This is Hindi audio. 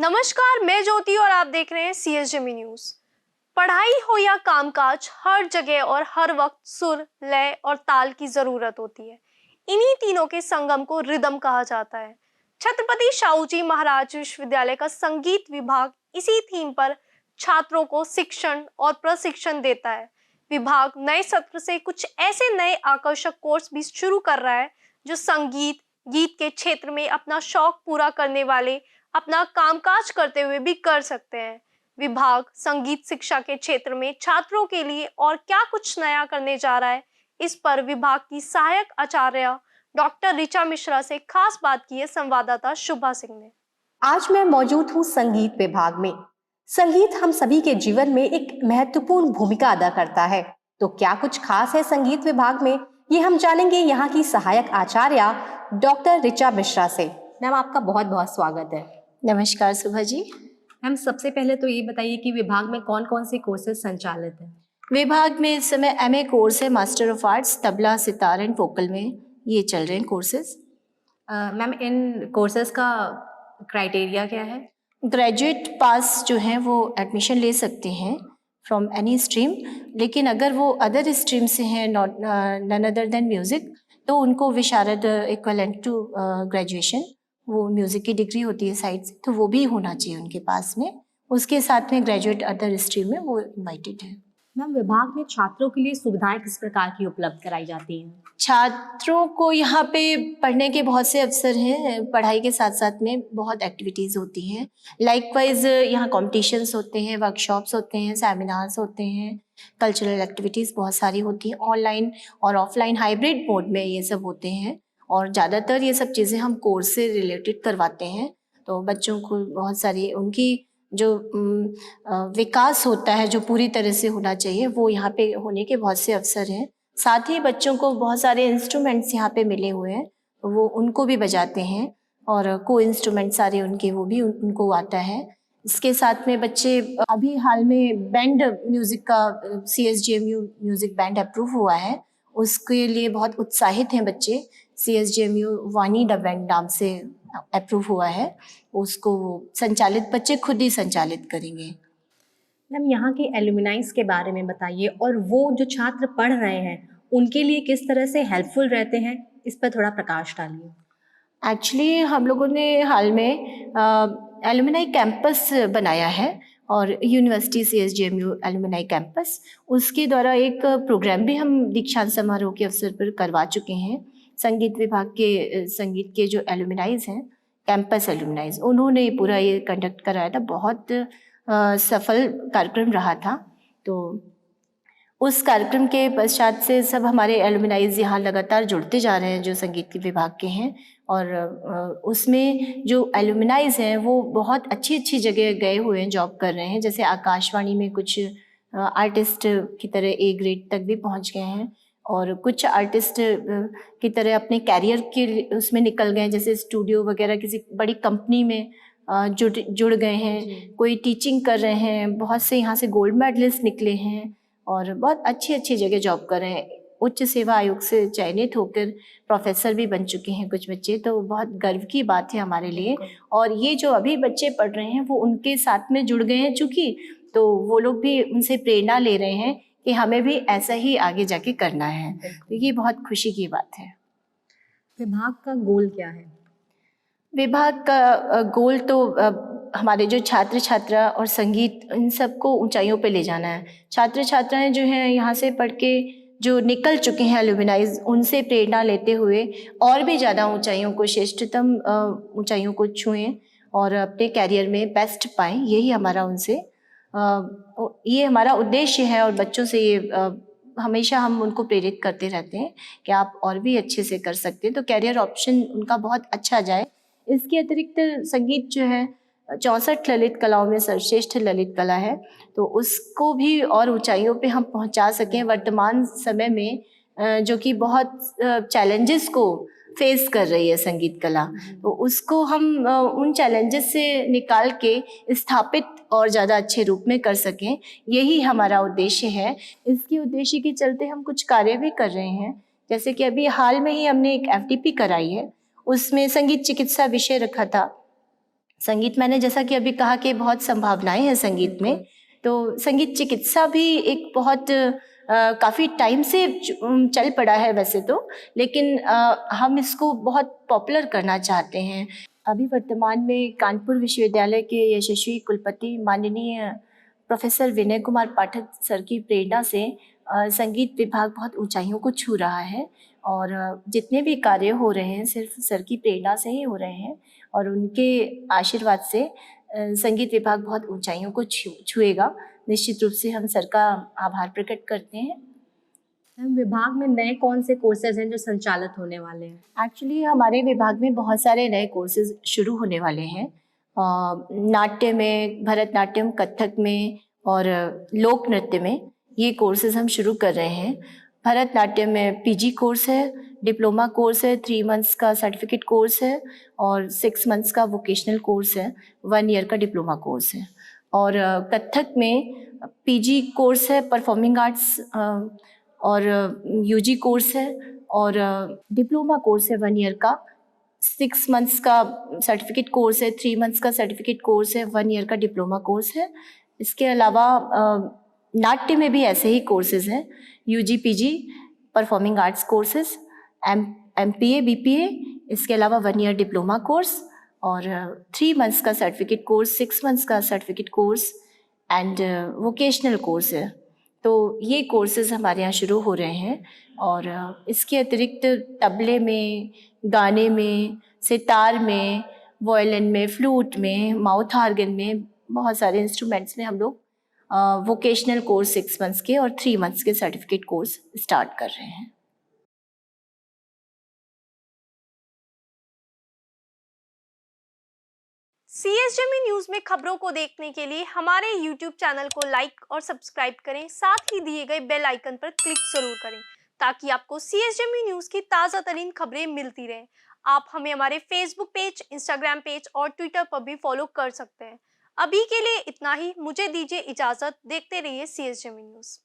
नमस्कार, मैं ज्योति और आप देख रहे हैं CSJM न्यूज। पढ़ाई हो या कामकाज, हर जगह और हर वक्त सुर, लय और ताल की जरूरत होती है। इन्हीं तीनों के संगम को रिदम कहा जाता है। छत्रपति शाहूजी महाराज विश्वविद्यालय का संगीत विभाग इसी थीम पर छात्रों को शिक्षण और प्रशिक्षण देता है। विभाग नए सत्र से कुछ ऐसे नए आकर्षक कोर्स भी शुरू कर रहा है जो संगीत गीत के क्षेत्र में अपना शौक पूरा करने वाले अपना कामकाज करते हुए भी कर सकते हैं। विभाग संगीत शिक्षा के क्षेत्र में छात्रों के लिए और क्या कुछ नया करने जा रहा है, इस पर विभाग की सहायक आचार्य डॉक्टर ऋचा मिश्रा से खास बात की है संवाददाता शुभा सिंह ने। आज मैं मौजूद हूँ संगीत विभाग में। संगीत हम सभी के जीवन में एक महत्वपूर्ण भूमिका अदा करता है, तो क्या कुछ खास है संगीत विभाग में, ये हम जानेंगे यहाँ की सहायक आचार्य डॉक्टर ऋचा मिश्रा से। मैम, आपका बहुत बहुत स्वागत है। नमस्कार सुभा जी। मैम, सबसे पहले तो ये बताइए कि विभाग में कौन कौन से कोर्सेज संचालित हैं? विभाग में इस समय MA कोर्स है, master of arts tabla, sitar and vocal में ये चल रहे हैं कोर्सेज। मैम, इन कोर्सेज का क्राइटेरिया क्या है? ग्रेजुएट पास जो हैं वो एडमिशन ले सकते हैं फ्रॉम एनी स्ट्रीम, लेकिन अगर वो अदर स्ट्रीम से हैं, not none other than music, तो उनको विशारद इक्वलेंट टू ग्रेजुएशन, वो म्यूज़िक की डिग्री होती है साइड से, तो वो भी होना चाहिए उनके पास में। उसके साथ में ग्रेजुएट अदर स्ट्रीम में वो इन्वाइटेड है। मैम, विभाग में छात्रों के लिए सुविधाएं किस प्रकार की उपलब्ध कराई जाती हैं? छात्रों को यहाँ पे पढ़ने के बहुत से अवसर हैं, पढ़ाई के साथ साथ में बहुत एक्टिविटीज़ होती हैं। लाइकवाइज यहाँ कॉम्पिटिशन्स होते हैं, वर्कशॉप्स होते हैं, सेमिनार्स होते हैं, कल्चरल एक्टिविटीज़ बहुत सारी होती हैं। ऑनलाइन और ऑफलाइन हाइब्रिड मोड में ये सब होते हैं, और ज़्यादातर ये सब चीज़ें हम कोर्स से रिलेटेड करवाते हैं। तो बच्चों को बहुत सारी उनकी जो विकास होता है, जो पूरी तरह से होना चाहिए, वो यहाँ पे होने के बहुत से अवसर हैं। साथ ही बच्चों को बहुत सारे इंस्ट्रूमेंट्स यहाँ पे मिले हुए हैं, वो उनको भी बजाते हैं, और को इंस्ट्रूमेंट सारे उनके वो भी उनको आता है। इसके साथ में बच्चे अभी हाल में बैंड म्यूज़िक का CSJMU म्यूज़िक बैंड अप्रूव हुआ है, उसके लिए बहुत उत्साहित हैं बच्चे। CSJMU वानी द बैंड नाम से अप्रूव हुआ है, उसको संचालित बच्चे खुद ही संचालित करेंगे। मैम, यहाँ के एलुमनाइज के बारे में बताइए, और वो जो छात्र पढ़ रहे हैं उनके लिए किस तरह से हेल्पफुल रहते हैं, इस पर थोड़ा प्रकाश डालिए। एक्चुअली हम लोगों ने हाल में एलुमनाई कैंपस बनाया है, और यूनिवर्सिटी CSJMU एलुमनाई कैंपस, उसके द्वारा एक प्रोग्राम भी हम दीक्षांत समारोह के अवसर पर करवा चुके हैं। संगीत विभाग के संगीत के जो एलुमनाइज हैं, कैंपस एलुमनाइज, उन्होंने पूरा ये कंडक्ट कराया था। बहुत सफल कार्यक्रम रहा था। तो उस कार्यक्रम के पश्चात से सब हमारे एलुमनाइज यहाँ लगातार जुड़ते जा रहे हैं जो संगीत के विभाग के हैं, और उसमें जो एलुमनाइज हैं वो बहुत अच्छी अच्छी जगह गए हुए हैं, जॉब कर रहे हैं। जैसे आकाशवाणी में कुछ आर्टिस्ट की तरह A ग्रेड तक भी पहुँच गए हैं, और कुछ आर्टिस्ट की तरह अपने कैरियर के उसमें निकल गए हैं, जैसे स्टूडियो वगैरह किसी बड़ी कंपनी में जुड़ गए हैं, कोई टीचिंग कर रहे हैं। बहुत से यहाँ से गोल्ड मेडलिस्ट निकले हैं, और बहुत अच्छी अच्छी जगह जॉब कर रहे हैं। उच्च सेवा आयोग से चयनित होकर प्रोफेसर भी बन चुके हैं कुछ बच्चे, तो बहुत गर्व की बात है हमारे लिए। और ये जो अभी बच्चे पढ़ रहे हैं वो उनके साथ में जुड़ गए हैं चूँकि, तो वो लोग भी उनसे प्रेरणा ले रहे हैं कि हमें भी ऐसा ही आगे जाके करना है। तो ये बहुत खुशी की बात है। विभाग का गोल क्या है? विभाग का गोल तो हमारे जो छात्र छात्रा और संगीत, इन सबको ऊंचाइयों पे ले जाना है। छात्र छात्राएं जो हैं यहाँ से पढ़ के जो निकल चुके हैं एलुमनाइज, उनसे प्रेरणा लेते हुए और भी ज़्यादा ऊंचाइयों को, श्रेष्ठतम ऊंचाइयों को छुएं और अपने कैरियर में बेस्ट पाएं। यही हमारा उनसे ये हमारा उद्देश्य है, और बच्चों से ये हमेशा हम उनको प्रेरित करते रहते हैं कि आप और भी अच्छे से कर सकते हैं, तो कैरियर ऑप्शन उनका बहुत अच्छा जाए। इसके अतिरिक्त संगीत जो है 64 ललित कलाओं में सर्वश्रेष्ठ ललित कला है, तो उसको भी और ऊंचाइयों पे हम पहुंचा सकें। वर्तमान समय में जो कि बहुत चैलेंजेस को फेस कर रही है संगीत कला, तो उसको हम उन चैलेंजेस से निकाल के स्थापित और ज़्यादा अच्छे रूप में कर सकें, यही हमारा उद्देश्य है। इसके उद्देश्य के चलते हम कुछ कार्य भी कर रहे हैं। जैसे कि अभी हाल में ही हमने एक FDP कराई है, उसमें संगीत चिकित्सा विषय रखा था। संगीत मैंने जैसा कि अभी कहा कि बहुत संभावनाएं हैं संगीत में, तो संगीत चिकित्सा भी एक बहुत काफ़ी टाइम से चल पड़ा है वैसे तो, लेकिन हम इसको बहुत पॉपुलर करना चाहते हैं। अभी वर्तमान में कानपुर विश्वविद्यालय के यशस्वी कुलपति माननीय प्रोफेसर विनय कुमार पाठक सर की प्रेरणा से संगीत विभाग बहुत ऊंचाइयों को छू रहा है, और जितने भी कार्य हो रहे हैं सिर्फ सर की प्रेरणा से ही हो रहे हैं, और उनके आशीर्वाद से संगीत विभाग बहुत ऊंचाइयों को छुएगा। निश्चित रूप से हम सर का आभार प्रकट करते हैं। विभाग में नए कौन से कोर्सेज हैं जो संचालित होने वाले हैं? एक्चुअली हमारे विभाग में बहुत सारे नए कोर्सेज शुरू होने वाले हैं, नाट्य में, भरतनाट्यम, कथक में और लोक नृत्य में ये कोर्सेज हम शुरू कर रहे हैं। भरतनाट्यम में पीजी कोर्स है, डिप्लोमा कोर्स है, 3 मंथ्स का सर्टिफिकेट कोर्स है और 6 मंथ्स का वोकेशनल कोर्स है, 1 ईयर का डिप्लोमा कोर्स है। और कथक में पीजी कोर्स है, परफॉर्मिंग आर्ट्स और यूजी कोर्स है, और डिप्लोमा कोर्स है 1 ईयर का, 6 मंथ्स का सर्टिफिकेट कोर्स है, 3 मंथ्स का सर्टिफिकेट कोर्स है, 1 ईयर का डिप्लोमा कोर्स है। इसके अलावा नाट्य में भी ऐसे ही कोर्सेज हैं, UG PG performing arts courses, MPA BPA, इसके अलावा 1 ईयर डिप्लोमा कोर्स और 3 मंथ्स का सर्टिफिकेट कोर्स, 6 मंथ्स का certificate course and vocational course है। तो ये कोर्सेज हमारे यहाँ शुरू हो रहे हैं, और इसके अतिरिक्त तबले में, गाने में, सितार में, वायलिन में, फ्लूट में, माउथ ऑर्गन में, बहुत सारे इंस्ट्रूमेंट्स में हम लोग वोकेशनल कोर्स 6 मंथ्स के और 3 मंथ्स के सर्टिफिकेट कोर्स स्टार्ट कर रहे हैं। सीएसजेमी न्यूज में खबरों को देखने के लिए हमारे यूट्यूब चैनल को लाइक और सब्सक्राइब करें, साथ ही दिए गए बेल आइकन पर क्लिक जरूर करें ताकि आपको सीएसजेमी न्यूज की ताज़ा तरीन खबरें मिलती रहें। आप हमें हमारे फेसबुक पेज, इंस्टाग्राम पेज और ट्विटर पर भी फॉलो कर सकते हैं। अभी के लिए इतना ही, मुझे दीजिए इजाजत। देखते रहिए सीएसजेमी न्यूज।